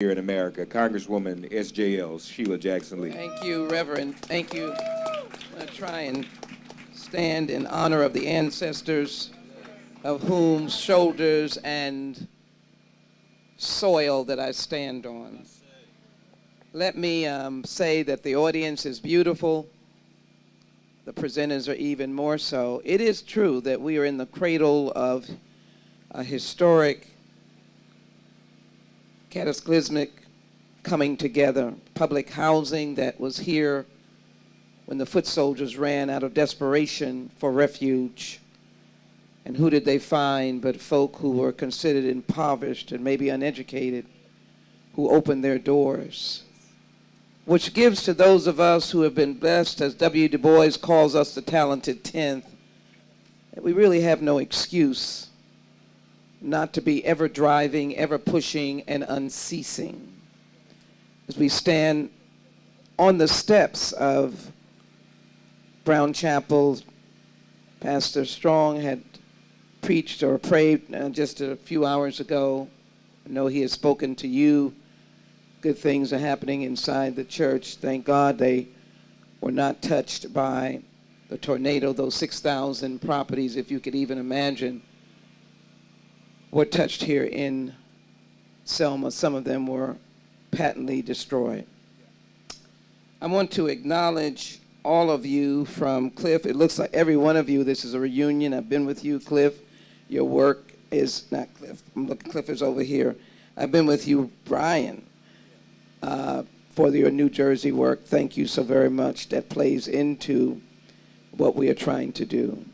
here in America, Congresswoman SJL Sheila Jackson Lee. Thank you, Reverend. Thank you. I'm going to try and stand in honor of the ancestors of whom shoulders and soil that I stand on. Let me say that the audience is beautiful. The presenters are even more so. It is true that we are in the cradle of a historic, cataclysmic coming together. Public housing that was here when the foot soldiers ran out of desperation for refuge. And who did they find but folk who were considered impoverished and maybe uneducated, who opened their doors? Which gives to those of us who have been blessed, as W. Du Bois calls us, the talented 10th, that we really have no excuse not to be ever driving, ever pushing, and unceasing. As we stand on the steps of Brown Chapel, Pastor Strong had preached or prayed just a few hours ago. I know he has spoken to you. Good things are happening inside the church. Thank God they were not touched by the tornado. Those 6,000 properties, if you could even imagine, were touched here in Selma. Some of them were patently destroyed. I want to acknowledge all of you from Cliff. It looks like every one of you, this is a reunion. I've been with you, Cliff. Your work is, not Cliff, I'm looking, Cliff is over here. I've been with you, Brian, for your New Jersey work. Thank you so very much. That plays into what we are trying to do.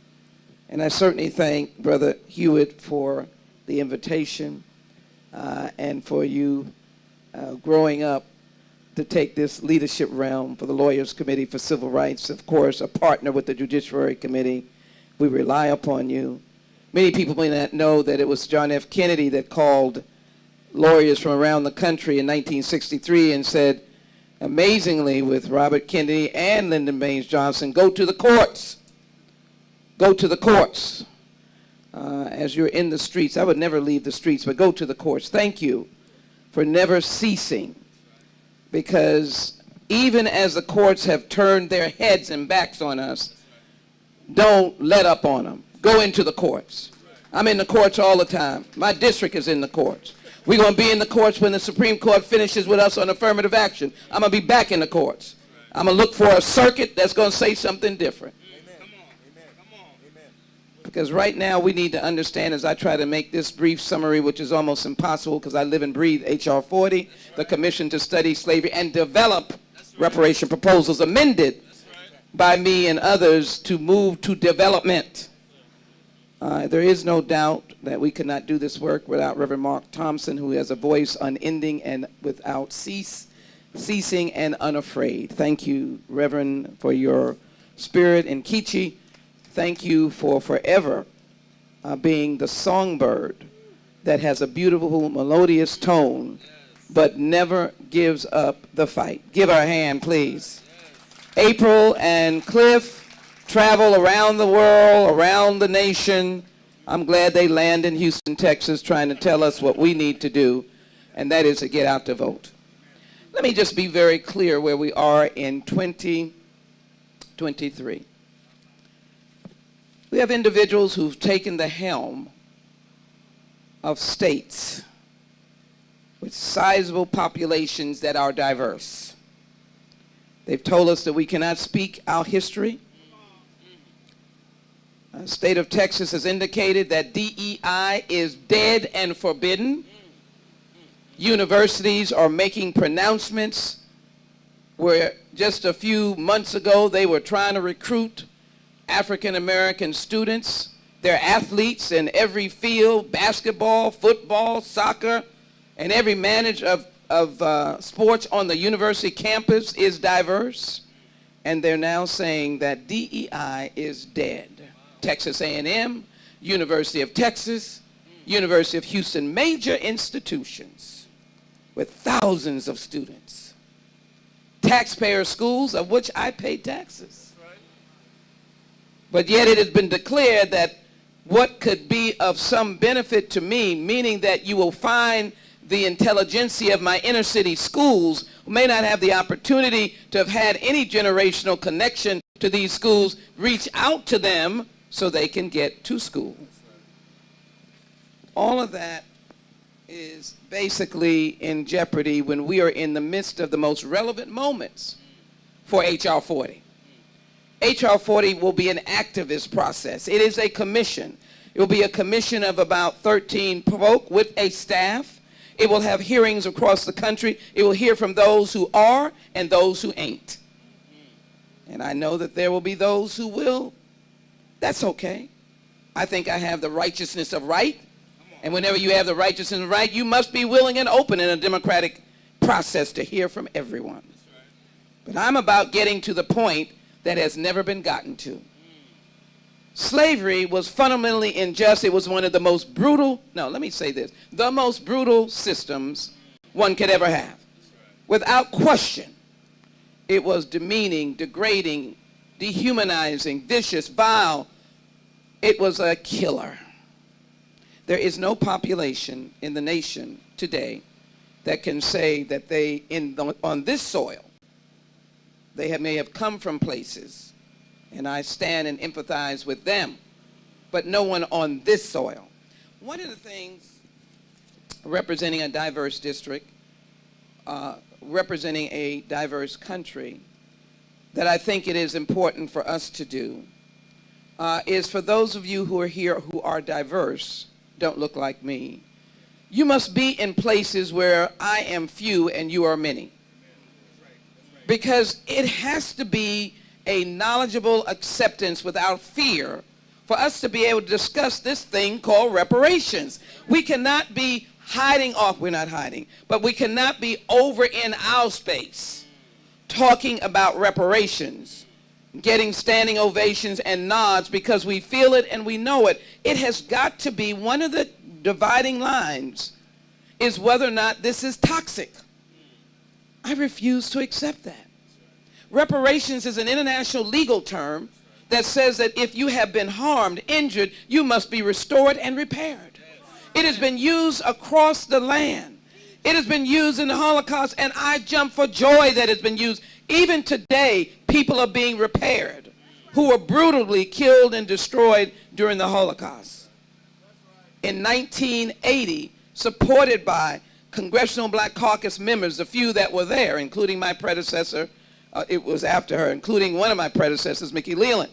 And I certainly thank Brother Hewitt for the invitation and for you growing up to take this leadership realm for the Lawyers Committee for Civil Rights. Of course, a partner with the Judiciary Committee. We rely upon you. Many people may not know that it was John F. Kennedy that called lawyers from around the country in 1963 and said, amazingly, with Robert Kennedy and Lyndon Baines Johnson, go to the courts. Go to the courts. As you're in the streets, I would never leave the streets, but go to the courts. Thank you for never ceasing, because even as the courts have turned their heads and backs on us, don't let up on them. Go into the courts. I'm in the courts all the time. My district is in the courts. We're going to be in the courts when the Supreme Court finishes with us on affirmative action. I'm going to be back in the courts. I'm going to look for a circuit that's going to say something different. Because right now we need to understand, as I try to make this brief summary, which is almost impossible because I live and breathe H.R. 40, the Commission to Study Slavery and Develop Reparation Proposals, amended by me and others to move to development. There is no doubt that we could not do this work without Reverend Mark Thompson, who has a voice unending and without ceasing and unafraid. Thank you, Reverend, for your spirit. And Kichi, thank you for forever being the songbird that has a beautiful, melodious tone, but never gives up the fight. Give her a hand, please. April and Cliff travel around the world, around the nation. I'm glad they land in Houston, Texas, trying to tell us what we need to do, and that is to get out to vote. Let me just be very clear where we are in 2023. We have individuals who've taken the helm of states with sizable populations that are diverse. They've told us that we cannot speak our history. The state of Texas has indicated that DEI is dead and forbidden. Universities are making pronouncements where just a few months ago they were trying to recruit African American students. They're athletes in every field, basketball, football, soccer, and every manager of sports on the university campus is diverse. And they're now saying that DEI is dead. Texas A&M, University of Texas, University of Houston, major institutions with thousands of students. Taxpayer schools of which I pay taxes. But yet it has been declared that what could be of some benefit to me, meaning that you will find the intelligentsia of my inner city schools, who may not have the opportunity to have had any generational connection to these schools, reach out to them so they can get to school. All of that is basically in jeopardy when we are in the midst of the most relevant moments for H.R. 40. H.R. 40 will be an activist process. It is a commission. It will be a commission of about 13 folk with a staff. It will have hearings across the country. It will hear from those who are and those who ain't. And I know that there will be those who will. That's okay. I think I have the righteousness of right. And whenever you have the righteousness of right, you must be willing and open in a democratic process to hear from everyone. But I'm about getting to the point that has never been gotten to. Slavery was fundamentally unjust. It was one of the most brutal, no, let me say this, the most brutal systems one could ever have. Without question, it was demeaning, degrading, dehumanizing, vicious, vile. It was a killer. There is no population in the nation today that can say that they, on this soil, they may have come from places, and I stand and empathize with them, but no one on this soil. One of the things, representing a diverse district, representing a diverse country, that I think it is important for us to do, is for those of you who are here who are diverse, don't look like me, you must be in places where I am few and you are many. Because it has to be a knowledgeable acceptance without fear for us to be able to discuss this thing called reparations. We cannot be hiding off, we're not hiding, but we cannot be over in our space talking about reparations, getting standing ovations and nods because we feel it and we know it. It has got to be one of the dividing lines is whether or not this is toxic. I refuse to accept that. Reparations is an international legal term that says that if you have been harmed, injured, you must be restored and repaired. It has been used across the land. It has been used in the Holocaust, and I jump for joy that it's been used. Even today, people are being repaired who were brutally killed and destroyed during the Holocaust. In 1980, supported by Congressional Black Caucus members, the few that were there, including my predecessor, it was after her, including one of my predecessors, Mickey Leland.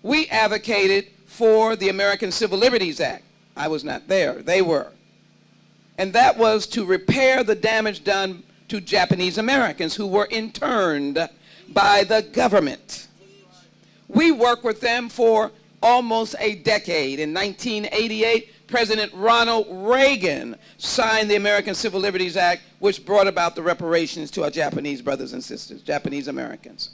We advocated for the American Civil Liberties Act. I was not there, they were. And that was to repair the damage done to Japanese Americans who were interned by the government. We worked with them for almost a decade. In 1988, President Ronald Reagan signed the American Civil Liberties Act, which brought about the reparations to our Japanese brothers and sisters, Japanese Americans.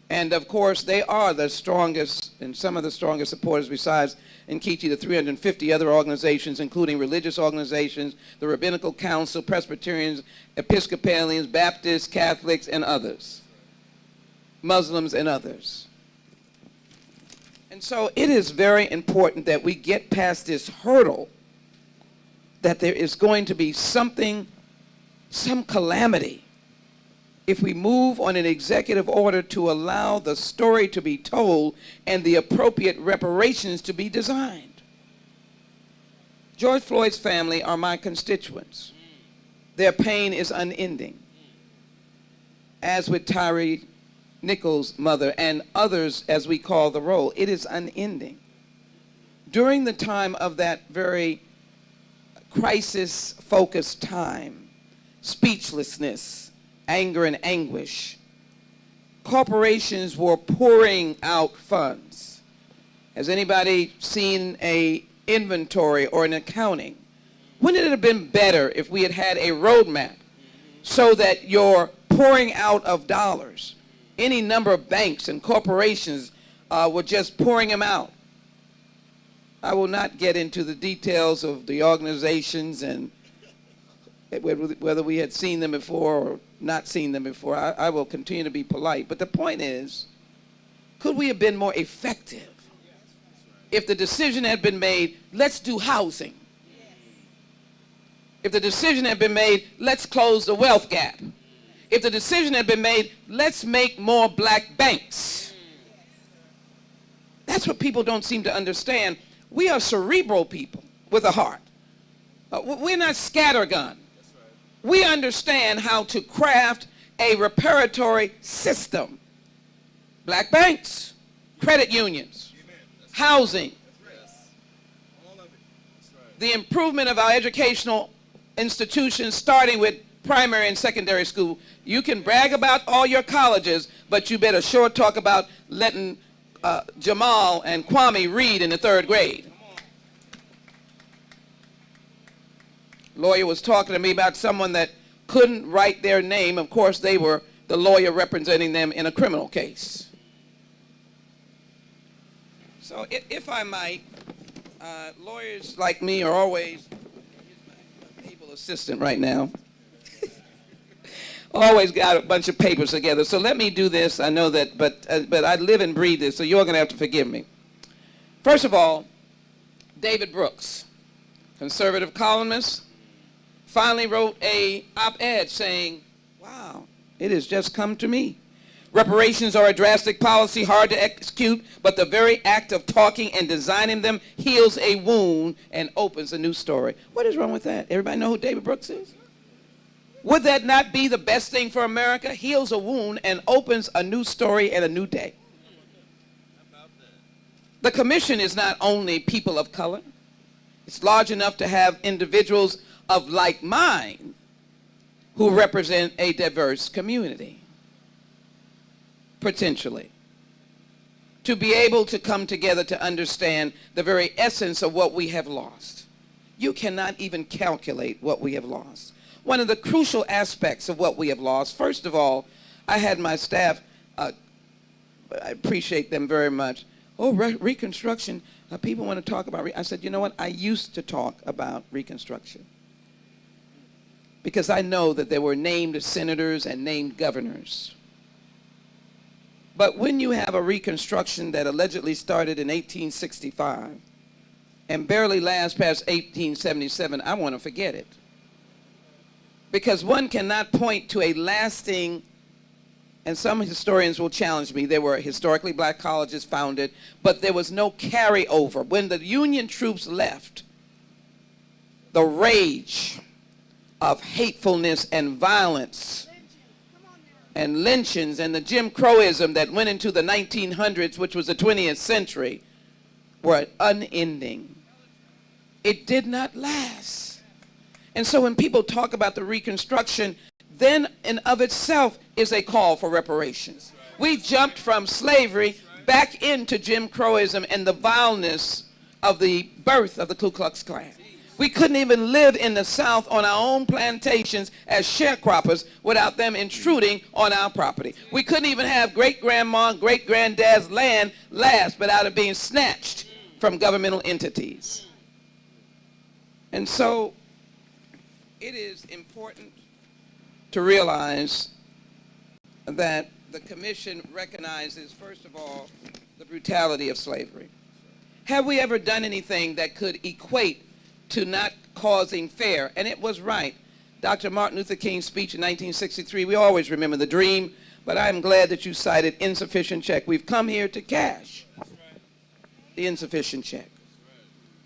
And of course, they are the strongest and some of the strongest supporters besides Nkechi, the 350 other organizations, including religious organizations, the Rabbinical Council, Presbyterians, Episcopalians, Baptists, Catholics, and others, Muslims and others. And so it is very important that we get past this hurdle that there is going to be something, some calamity, if we move on an executive order to allow the story to be told and the appropriate reparations to be designed. George Floyd's family are my constituents. Their pain is unending. As with Tyree Nichols' mother and others, as we call the roll, it is unending. During the time of that very crisis-focused time, speechlessness, anger and anguish, corporations were pouring out funds. Has anybody seen an inventory or an accounting? Wouldn't it have been better if we had had a roadmap so that your pouring out of dollars, any number of banks and corporations were just pouring them out? I will not get into the details of the organizations and whether we had seen them before or not seen them before. I will continue to be polite. But the point is, could we have been more effective if the decision had been made, let's do housing? If the decision had been made, let's close the wealth gap. If the decision had been made, let's make more black banks. That's what people don't seem to understand. We are cerebral people with a heart. We're not scattergun. We understand how to craft a reparatory system. Black banks, credit unions, housing, the improvement of our educational institutions, starting with primary and secondary school. You can brag about all your colleges, but you better sure talk about letting Jamal and Kwame read in the 3rd grade. Lawyer was talking to me about someone that couldn't write their name. Of course, they were the lawyer representing them in a criminal case. So if I might, lawyers like me are always, here's my able assistant right now, always got a bunch of papers together. So let me do this. I know that, but I live and breathe this, so you're going to have to forgive me. First of all, David Brooks, conservative columnist, finally wrote a op-ed saying, wow, it has just come to me. Reparations are a drastic policy, hard to execute, but the very act of talking and designing them heals a wound and opens a new story. What is wrong with that? Everybody know who David Brooks is? Would that not be the best thing for America? Heals a wound and opens a new story and a new day. The commission is not only people of color. It's large enough to have individuals of like mind who represent a diverse community, potentially. To be able to come together to understand the very essence of what we have lost. You cannot even calculate what we have lost. One of the crucial aspects of what we have lost, first of all, I had my staff, I appreciate them very much. Oh, Reconstruction, people want to talk about, I said, you know what, I used to talk about Reconstruction. Because I know that there were named senators and named governors. But when you have a Reconstruction that allegedly started in 1865 and barely lasts past 1877, I want to forget it. Because one cannot point to a lasting, and some historians will challenge me, there were historically black colleges founded, but there was no carryover. When the Union troops left, the rage of hatefulness and violence and lynchings and the Jim Crowism that went into the 1900s, which was the 20th century, were unending. It did not last. And so when people talk about the Reconstruction, then in of itself is a call for reparations. We jumped from slavery back into Jim Crowism and the vileness of the birth of the Ku Klux Klan. We couldn't even live in the South on our own plantations as sharecroppers without them intruding on our property. We couldn't even have great-grandma and great-granddad's land last without it being snatched from governmental entities. And so it is important to realize that the commission recognizes, first of all, the brutality of slavery. Have we ever done anything that could equate to not causing fear? And it was right. Dr. Martin Luther King's speech in 1963, we always remember the dream, but I'm glad that you cited insufficient check. We've come here to cash the insufficient check.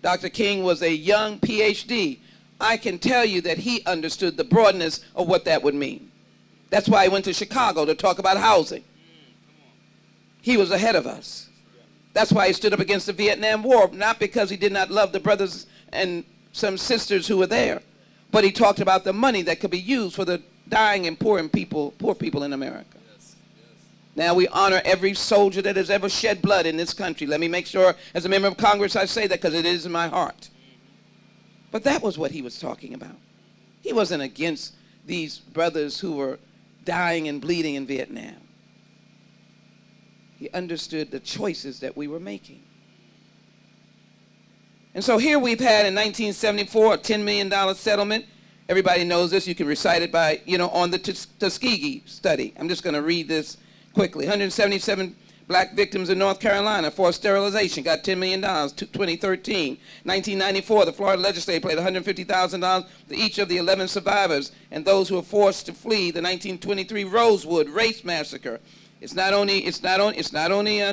Dr. King was a young PhD. I can tell you that he understood the broadness of what that would mean. That's why he went to Chicago to talk about housing. He was ahead of us. That's why he stood up against the Vietnam War, not because he did not love the brothers and some sisters who were there, but he talked about the money that could be used for the dying and poor people in America. Now we honor every soldier that has ever shed blood in this country. Let me make sure, as a member of Congress, I say that because it is in my heart. But that was what he was talking about. He wasn't against these brothers who were dying and bleeding in Vietnam. He understood the choices that we were making. And so here we've had in 1974 a $10 million settlement. Everybody knows this. You can recite it by, on the Tuskegee study. I'm just going to read this quickly. 177 Black victims in North Carolina, forced sterilization, got $10 million, 2013. 1994, the Florida legislature paid $150,000 to each of the 11 survivors and those who were forced to flee the 1923 Rosewood race massacre. It's not only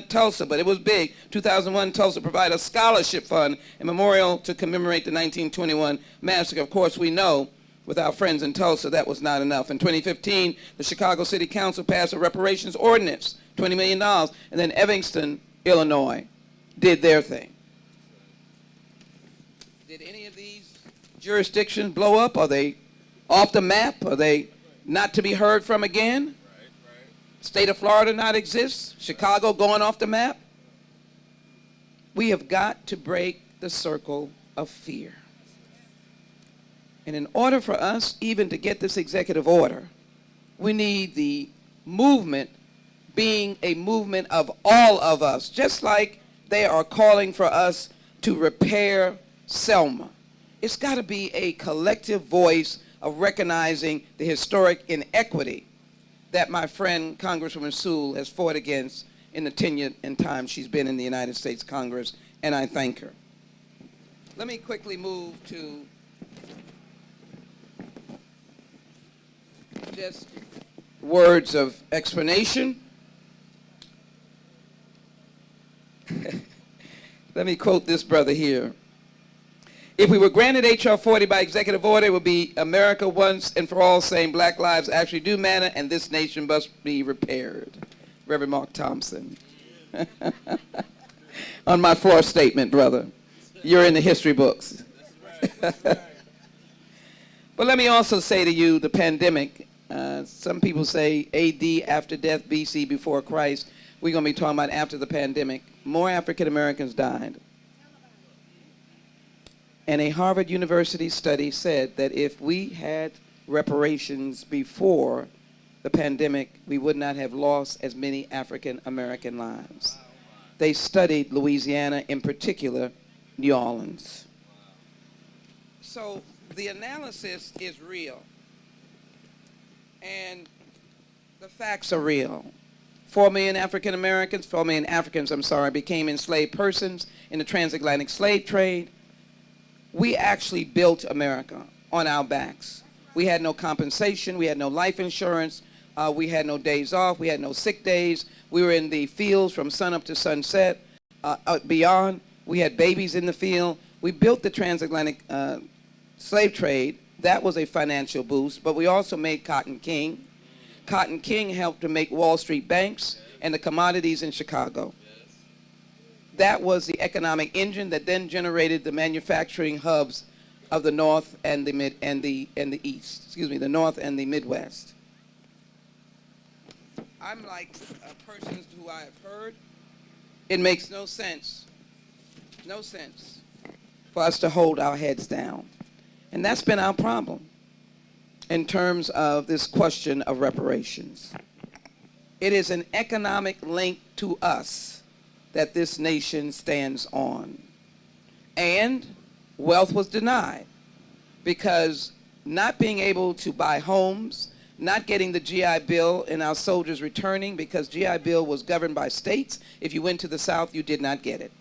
Tulsa, but it was big. 2001, Tulsa provided a scholarship fund and memorial to commemorate the 1921 massacre. Of course, we know with our friends in Tulsa that was not enough. In 2015, the Chicago City Council passed a reparations ordinance, $20 million, and then Evanston, Illinois, did their thing. Did any of these jurisdictions blow up? Are they off the map? Are they not to be heard from again? State of Florida not exist? Chicago going off the map? We have got to break the circle of fear. And in order for us even to get this executive order, we need the movement being a movement of all of us, just like they are calling for us to repair Selma. It's got to be a collective voice of recognizing the historic inequity that my friend Congresswoman Sewell has fought against in the tenure and time she's been in the United States Congress, and I thank her. Let me quickly move to just words of explanation. Let me quote this brother here. If we were granted H.R. 40 by executive order, it would be America once and for all saying black lives actually do matter and this nation must be repaired. Reverend Mark Thompson. On my floor statement, brother. You're in the history books. But let me also say to you, the pandemic, some people say AD, after death, BC, before Christ. We're going to be talking about after the pandemic. More African Americans died. And a Harvard University study said that if we had reparations before the pandemic, we would not have lost as many African American lives. They studied Louisiana, in particular, New Orleans. So the analysis is real. And the facts are real. 4 million African Americans, 4 million Africans, became enslaved persons in the transatlantic slave trade. We actually built America on our backs. We had no compensation. We had no life insurance. We had no days off. We had no sick days. We were in the fields from sunup to sunset. Beyond, we had babies in the field. We built the transatlantic slave trade. That was a financial boost. But we also made Cotton King. Cotton King helped to make Wall Street banks and the commodities in Chicago. That was the economic engine that then generated the manufacturing hubs of the North and the East. Excuse me, the North and the Midwest. I'm like persons who I have heard. It makes no sense for us to hold our heads down. And that's been our problem in terms of this question of reparations. It is an economic link to us that this nation stands on. And wealth was denied because not being able to buy homes, not getting the GI Bill and our soldiers returning because GI Bill was governed by states. If you went to the South, you did not get it.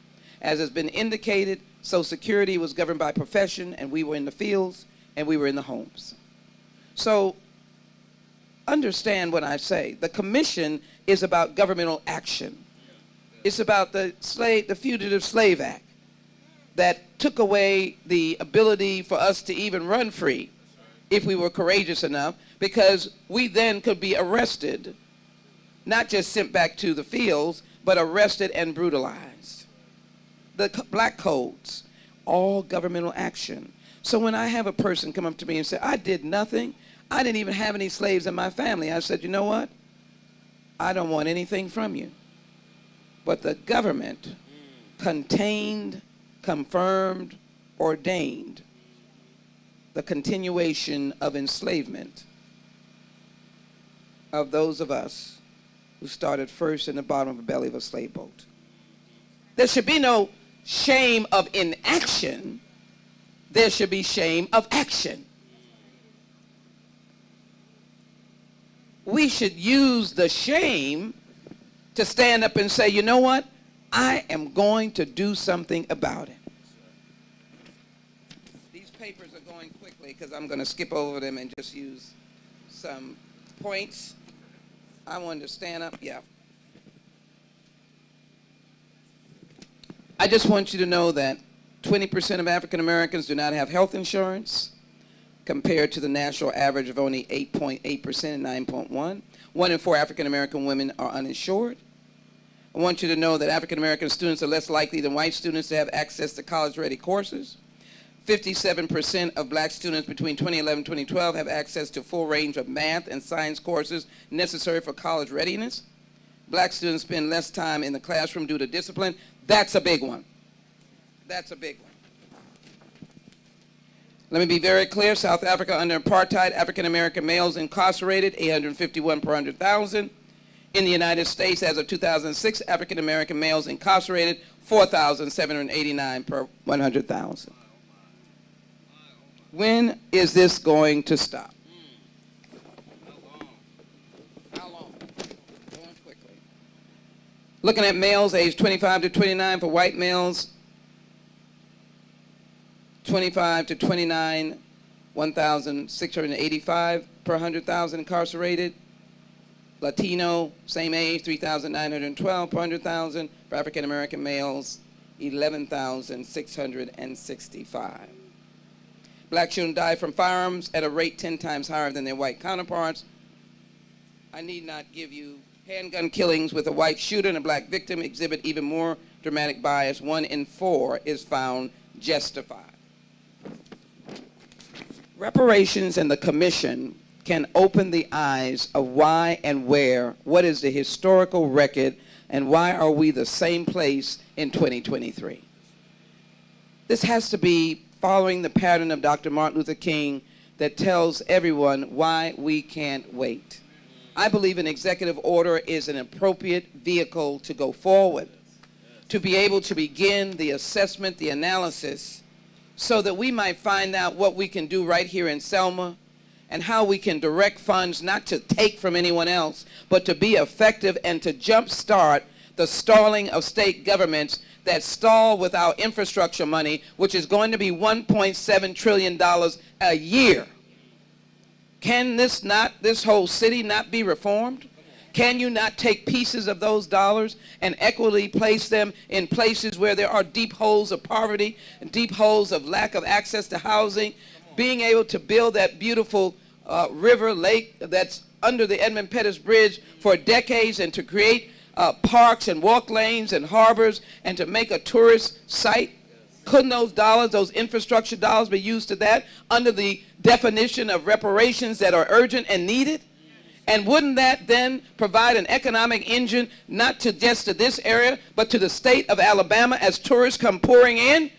As has been indicated, Social Security was governed by profession, and we were in the fields and we were in the homes. So understand what I say. The commission is about governmental action. It's about the Fugitive Slave Act that took away the ability for us to even run free if we were courageous enough, because we then could be arrested, not just sent back to the fields, but arrested and brutalized. The black codes, all governmental action. So when I have a person come up to me and say, I did nothing, I didn't even have any slaves in my family, I said, you know what? I don't want anything from you. But the government contained, confirmed, ordained the continuation of enslavement of those of us who started first in the bottom of the belly of a slave boat. There should be no shame of inaction. There should be shame of action. We should use the shame to stand up and say, you know what? I am going to do something about it. These papers are going quickly because I'm going to skip over them and just use some points. I wanted to stand up. Yeah. I just want you to know that 20% of African Americans do not have health insurance, compared to the national average of only 8.8% and 9.1%. 1 in 4 African American women are uninsured. I want you to know that African American students are less likely than white students to have access to college-ready courses. 57% of black students between 2011 and 2012 have access to full range of math and science courses necessary for college readiness. Black students spend less time in the classroom due to discipline. That's a big one. That's a big one. Let me be very clear. South Africa, under apartheid, African American males incarcerated, 851 per 100,000. In the United States, as of 2006, African American males incarcerated, 4,789 per 100,000. When is this going to stop? How long? Going quickly. Looking at males aged 25 to 29, for white males, 25 to 29, 1,685 per 100,000 incarcerated. Latino, same age, 3,912 per 100,000. For African American males, 11,665. Black children die from firearms at a rate 10 times higher than their white counterparts. I need not give you handgun killings with a white shooter and a black victim exhibit even more dramatic bias. 1 in 4 is found justified. Reparations and the Commission can open the eyes of why and where, what is the historical record, and why are we the same place in 2023. This has to be following the pattern of Dr. Martin Luther King that tells everyone why we can't wait. I believe an executive order is an appropriate vehicle to go forward, to be able to begin the assessment, the analysis, so that we might find out what we can do right here in Selma and how we can direct funds not to take from anyone else, but to be effective and to jumpstart the stalling of state governments that stall with our infrastructure money, which is going to be $1.7 trillion a year. Can this whole city not be reformed? Can you not take pieces of those dollars and equitably place them in places where there are deep holes of poverty, and deep holes of lack of access to housing, being able to build that beautiful river lake that's under the Edmund Pettus Bridge for decades, and to create parks and walk lanes and harbors, and to make a tourist site? Couldn't those dollars, those infrastructure dollars, be used to that under the definition of reparations that are urgent and needed? And wouldn't that then provide an economic engine, not to just to this area, but to the state of Alabama as tourists come pouring in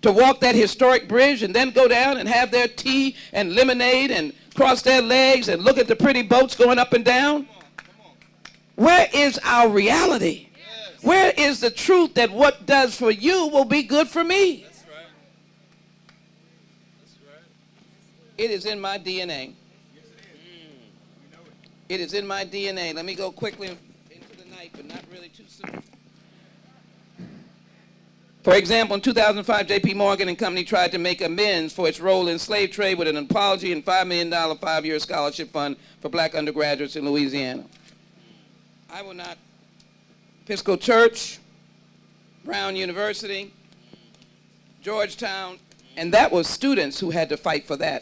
to walk that historic bridge and then go down and have their tea and lemonade and cross their legs and look at the pretty boats going up and down? Where is our reality? Where is the truth that what does for you will be good for me? That's right. That's right. It is in my DNA. It is in my DNA. Let me go quickly into the night, but not really too soon. For example, in 2005, J.P. Morgan and Company tried to make amends for its role in slave trade with an apology and $5 million 5-year scholarship fund for black undergraduates in Louisiana. I will not. Episcopal Church, Brown University, Georgetown, and that was students who had to fight for that.